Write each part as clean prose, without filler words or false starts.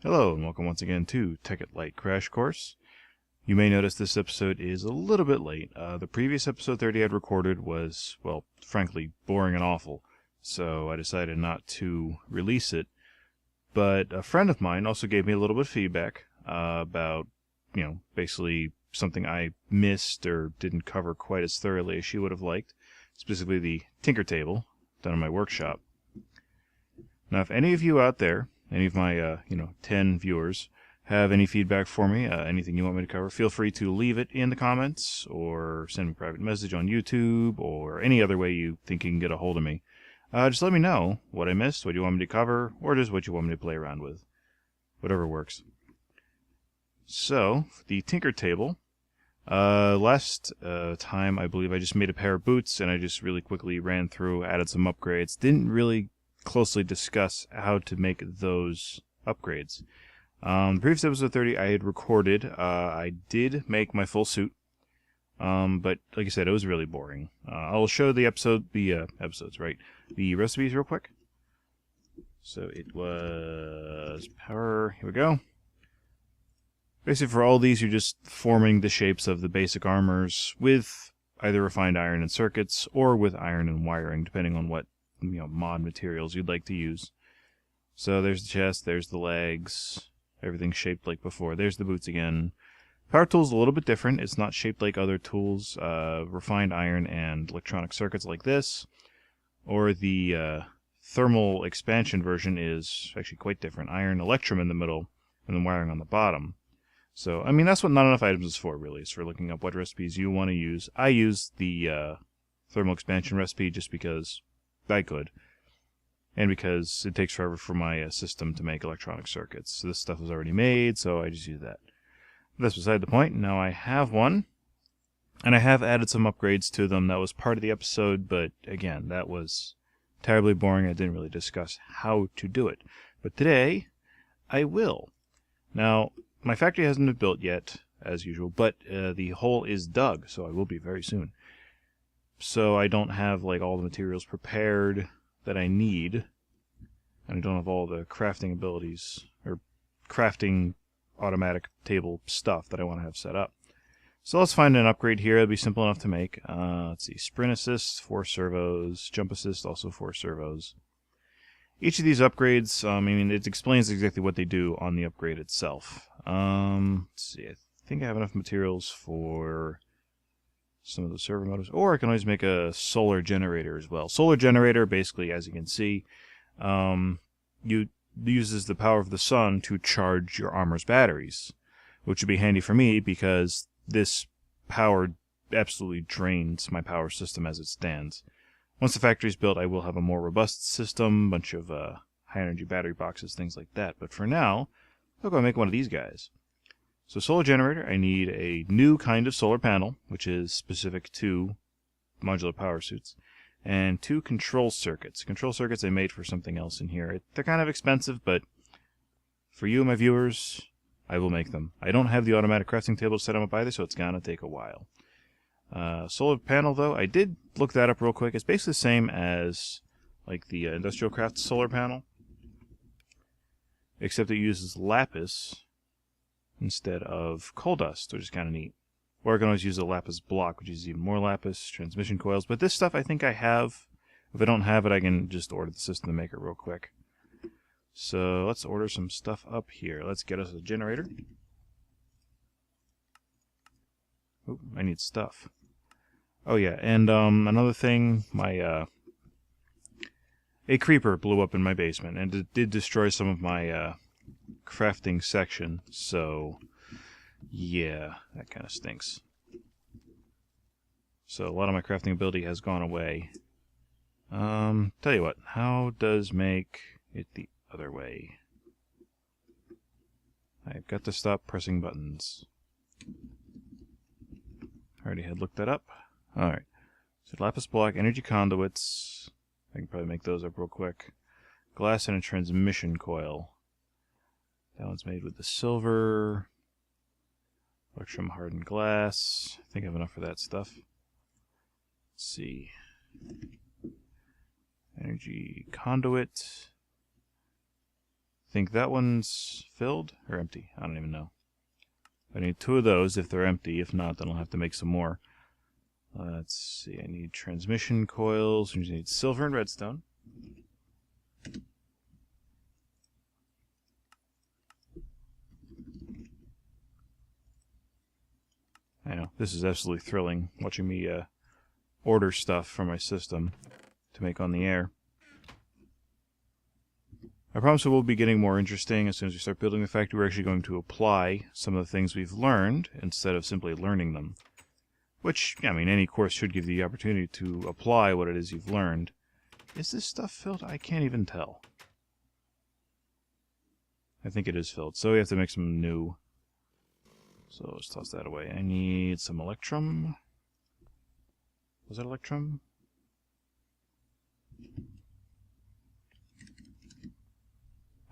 Hello, and welcome once again to Tekkit Lite Crash Course. You may notice this episode is a little bit late. The previous episode 30 I'd recorded was, well, frankly, boring and awful, so I decided not to release it. But a friend of mine also gave me a little bit of feedback about, basically something I missed or didn't cover quite as thoroughly as she would have liked, specifically the tinker table done in my workshop. Now, if any of you out there, any of my, 10 viewers, have any feedback for me, anything you want me to cover, feel free to leave it in the comments or send me a private message on YouTube or any other way you think you can get a hold of me. Just let me know what I missed, what you want me to cover, or just what you want me to play around with. Whatever works. So, the tinker table. Last time, I believe I just made a pair of boots, and I just really quickly ran through, added some upgrades. Didn't really closely discuss how to make those upgrades. The previous episode 30 I had recorded. I did make my full suit, but like I said, it was really boring. I'll show the episodes, right? The recipes real quick. So it was power. Here we go. Basically, for all these, you're just forming the shapes of the basic armors with either refined iron and circuits or with iron and wiring, depending on what mod materials you'd like to use. So there's the chest, there's the legs, everything's shaped like before. There's the boots again. Power tool's a little bit different. It's not shaped like other tools. Refined iron and electronic circuits like this. Or the thermal expansion version is actually quite different. Iron electrum in the middle and then wiring on the bottom. So, I mean, that's what not enough items is for, really. It's for looking up what recipes you want to use. I use the thermal expansion recipe just because I could, and because it takes forever for my system to make electronic circuits. So this stuff was already made, so I just use that. But that's beside the point. Now I have one, and I have added some upgrades to them. That was part of the episode, but again, that was terribly boring. I didn't really discuss how to do it. But today, I will. Now, my factory hasn't been built yet, as usual, but the hole is dug, so I will be very soon. So I don't have all the materials prepared that I need, and I don't have all the crafting abilities or crafting automatic table stuff that I want to have set up. So let's find an upgrade here. It'll be simple enough to make. Let's see, sprint assist, 4 servos, jump assist, also 4 servos. Each of these upgrades, it explains exactly what they do on the upgrade itself. Let's see, I think I have enough materials for some of the servo motors, or I can always make a solar generator as well. Solar generator, basically, as you can see, uses the power of the sun to charge your armor's batteries, which would be handy for me because this power absolutely drains my power system as it stands. Once the factory's built, I will have a more robust system, bunch of high-energy battery boxes, things like that. But for now, I'll go make one of these guys. So solar generator, I need a new kind of solar panel, which is specific to modular power suits, and 2 control circuits. Control circuits I made for something else in here. They're kind of expensive, but for you, my viewers, I will make them. I don't have the automatic crafting table set up either, so it's gonna take a while. Solar panel, though, I did look that up real quick. It's basically the same as the Industrial Craft solar panel, except it uses lapis instead of coal dust, which is kind of neat. Or I can always use a lapis block, which is even more lapis, transmission coils. But this stuff I think I have. If I don't have it, I can just order the system to make it real quick. So let's order some stuff up here. Let's get us a generator. Oh, I need stuff. Oh yeah, and another thing, a creeper blew up in my basement, and it did destroy some of my crafting section, so yeah, that kind of stinks. So a lot of my crafting ability has gone away. Tell you what, how does make it the other way? I've got to stop pressing buttons. I already had looked that up. Alright, so lapis block, energy conduits, I can probably make those up real quick. Glass and a transmission coil. That one's made with the silver. Electrum hardened glass. I think I have enough for that stuff. Let's see. Energy conduit. think that one's filled or empty. I don't even know. I need 2 of those if they're empty. If not, then I'll have to make some more. Let's see. I need transmission coils. I need silver and redstone. I know, this is absolutely thrilling, watching me order stuff from my system to make on the air. I promise it will be getting more interesting as soon as we start building the factory. We're actually going to apply some of the things we've learned instead of simply learning them. Which, I mean, any course should give you the opportunity to apply what it is you've learned. Is this stuff filled? I can't even tell. I think it is filled, so we have to make some new. So let's toss that away. I need some electrum. Was that electrum?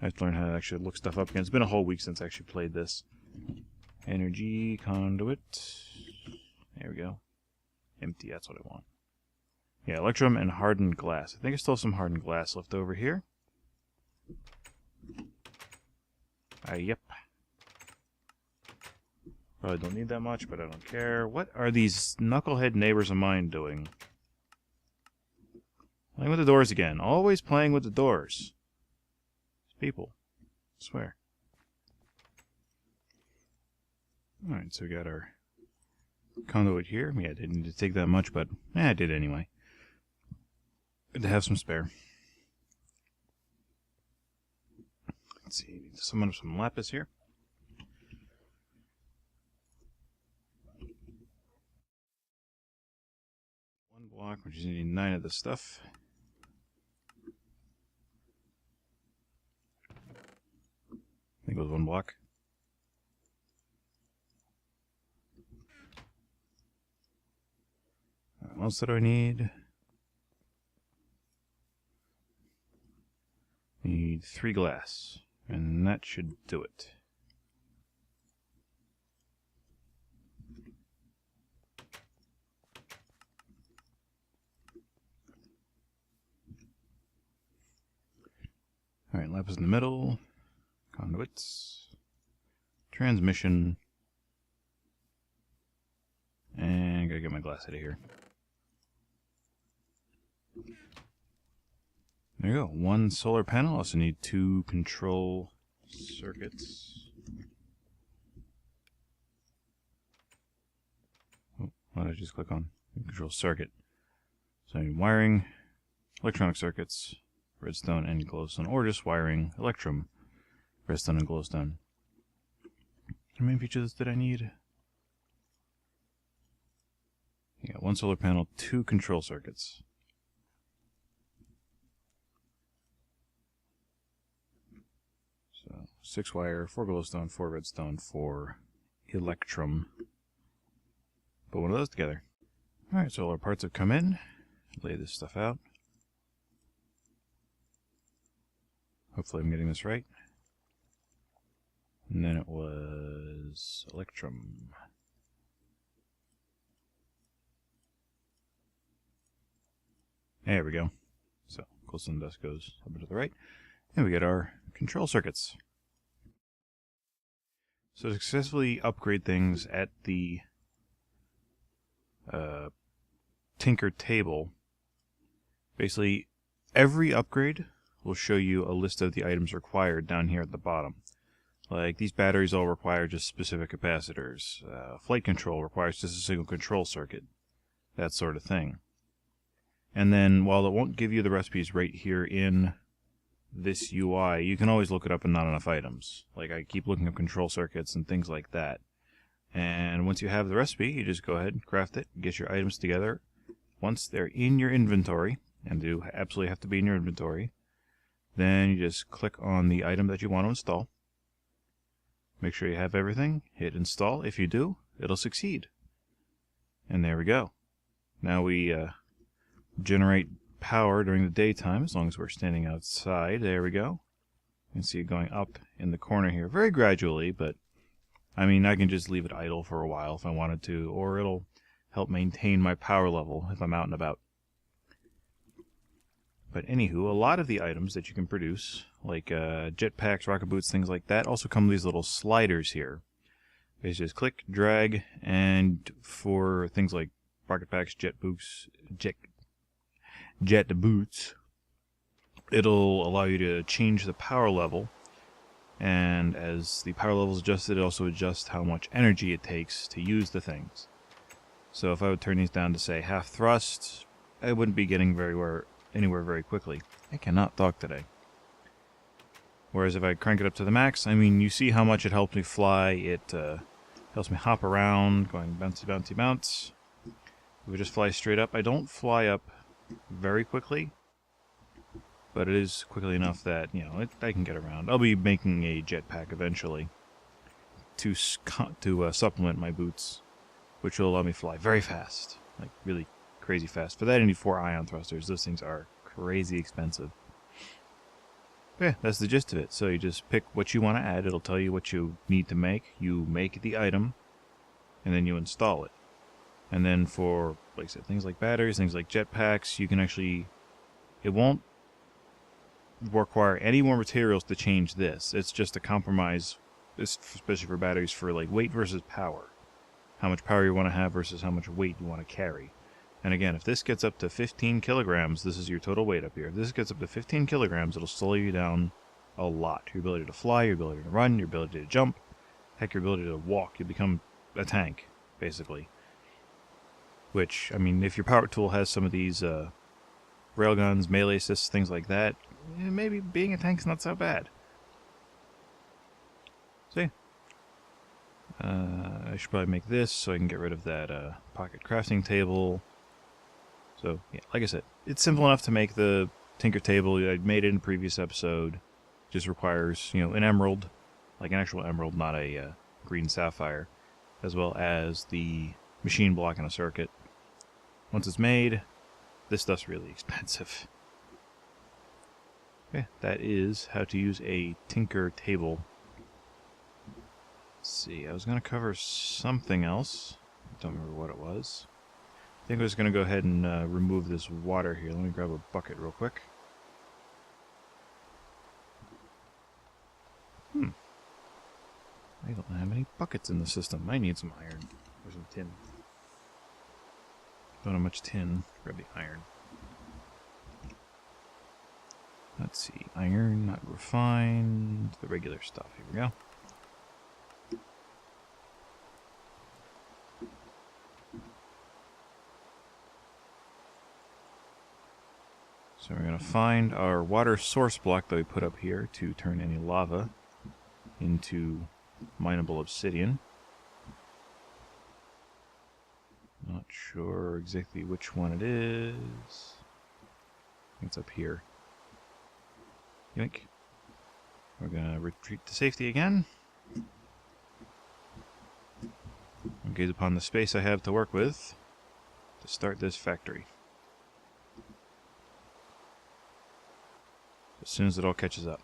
I have to learn how to actually look stuff up again. It's been a whole week since I actually played this. Energy conduit. There we go. Empty, that's what I want. Yeah, electrum and hardened glass. I think I still have some hardened glass left over here. Yep. Probably don't need that much, but I don't care. What are these knucklehead neighbors of mine doing? Playing with the doors again. Always playing with the doors. People. I swear. Alright, so we got our conduit here. Yeah, I didn't need to take that much, but I did anyway. Good to have some spare. Let's see, need to summon up some lapis here. One block, which is needing 9 of this stuff. I think it was 1 block. What else do I need? Need 3 glass, and that should do it. Alright, lapis in the middle, conduits, transmission, and gotta get my glass out of here. There you go, 1 solar panel. Also need 2 control circuits. Oh, what did I just click on? Control circuit. So I need wiring, electronic circuits, redstone and glowstone, or just wiring, electrum, redstone and glowstone. How many features did I need? Yeah, 1 solar panel, 2 control circuits. So 6 wire, 4 glowstone, 4 redstone, 4 electrum. Put one of those together. Alright, so all our parts have come in. Lay this stuff out. Hopefully I'm getting this right. And then it was electrum. There we go. So glowstone dust goes over to the right. And we get our control circuits. So to successfully upgrade things at the Tinker table, basically every upgrade will show you a list of the items required down here at the bottom. Like these batteries all require just specific capacitors. Flight control requires just a single control circuit. That sort of thing. And then while it won't give you the recipes right here in this UI, you can always look it up in not enough items. Like I keep looking up control circuits and things like that. And once you have the recipe, you just go ahead, craft it, get your items together. Once they're in your inventory, and do absolutely have to be in your inventory, then you just click on the item that you want to install. Make sure you have everything, hit install. If you do, it'll succeed. And there we go. Now we generate power during the daytime, as long as we're standing outside. There we go. You can see it going up in the corner here, very gradually, but I mean, I can just leave it idle for a while if I wanted to, or it'll help maintain my power level if I'm out and about. But anywho, a lot of the items that you can produce, like jetpacks, rocket boots, things like that, also come with these little sliders here. Basically just click, drag, and for things like rocket packs, jet boots, it'll allow you to change the power level. And as the power level is adjusted, it also adjusts how much energy it takes to use the things. So if I would turn these down to, say, half thrust, I wouldn't be getting anywhere very quickly. I cannot talk today. Whereas if I crank it up to the max, I mean, you see how much it helps me fly. It helps me hop around, going bouncy, bouncy, bounce. If we just fly straight up, I don't fly up very quickly, but it is quickly enough that, you know, I can get around. I'll be making a jetpack eventually to supplement my boots, which will allow me to fly very fast, like really crazy fast. For that, I need 4 ion thrusters. Those things are crazy expensive. But yeah, that's the gist of it. So you just pick what you want to add. It'll tell you what you need to make. You make the item, and then you install it. And then for, like I said, things like batteries, things like jetpacks, you can actually... It won't require any more materials to change this. It's just a compromise, especially for batteries, for like weight versus power. How much power you want to have versus how much weight you want to carry. And again, if this gets up to 15 kilograms, this is your total weight up here. If this gets up to 15 kilograms, it'll slow you down a lot. Your ability to fly, your ability to run, your ability to jump, heck, your ability to walk. You become a tank, basically. Which, I mean, if your power tool has some of these railguns, melee assists, things like that, maybe being a tank's not so bad. See? I should probably make this so I can get rid of that pocket crafting table. So, yeah, like I said, it's simple enough to make the Tinker table. I made it in a previous episode. Just requires, you know, an emerald, like an actual emerald, not a green sapphire, as well as the machine block and a circuit. Once it's made, this stuff's really expensive. Okay, that is how to use a Tinker table. Let's see, I was going to cover something else. I don't remember what it was. I think I was going to go ahead and remove this water here. Let me grab a bucket real quick. I don't have any buckets in the system. I need some iron. Or some tin. Don't have much tin. Grab the iron. Let's see. Iron, not refined. The regular stuff. Here we go. So we're going to find our water source block that we put up here to turn any lava into mineable obsidian. Not sure exactly which one it is. I think it's up here. Yoink. We're going to retreat to safety again. And gaze upon the space I have to work with to start this factory. As soon as it all catches up.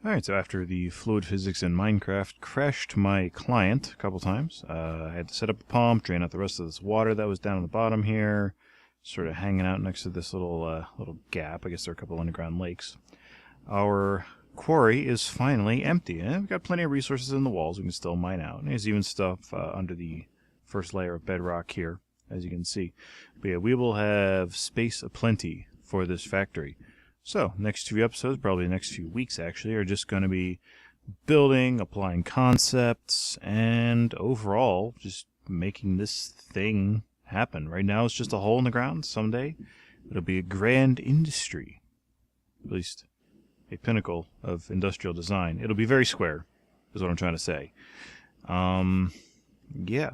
Alright, so after the fluid physics in Minecraft crashed my client a couple times, I had to set up a pump, drain out the rest of this water that was down at the bottom here, sort of hanging out next to this little gap. I guess there are a couple underground lakes. Our quarry is finally empty, and we've got plenty of resources in the walls we can still mine out. And there's even stuff under the first layer of bedrock here, as you can see. But yeah, we will have space aplenty for this factory. So, next few episodes, probably the next few weeks actually, are just going to be building, applying concepts, and overall just making this thing happen. Right now it's just a hole in the ground. Someday it'll be a grand industry. At least a pinnacle of industrial design. It'll be very square, is what I'm trying to say. Yeah.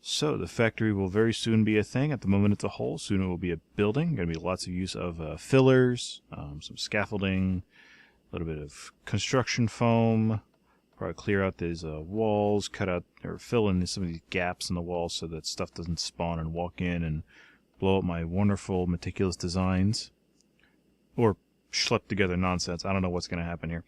So the factory will very soon be a thing. At the moment it's a hole. Soon it will be a building. Going to be lots of use of fillers, some scaffolding, a little bit of construction foam. Probably clear out these walls, cut out or fill in some of these gaps in the walls so that stuff doesn't spawn and walk in and blow up my wonderful, meticulous designs. Or schlep together nonsense. I don't know what's going to happen here.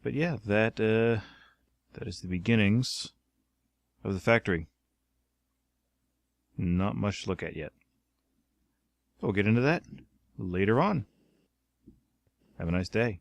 But yeah, that is the beginnings of the factory. Not much to look at yet. We'll get into that later on. Have a nice day.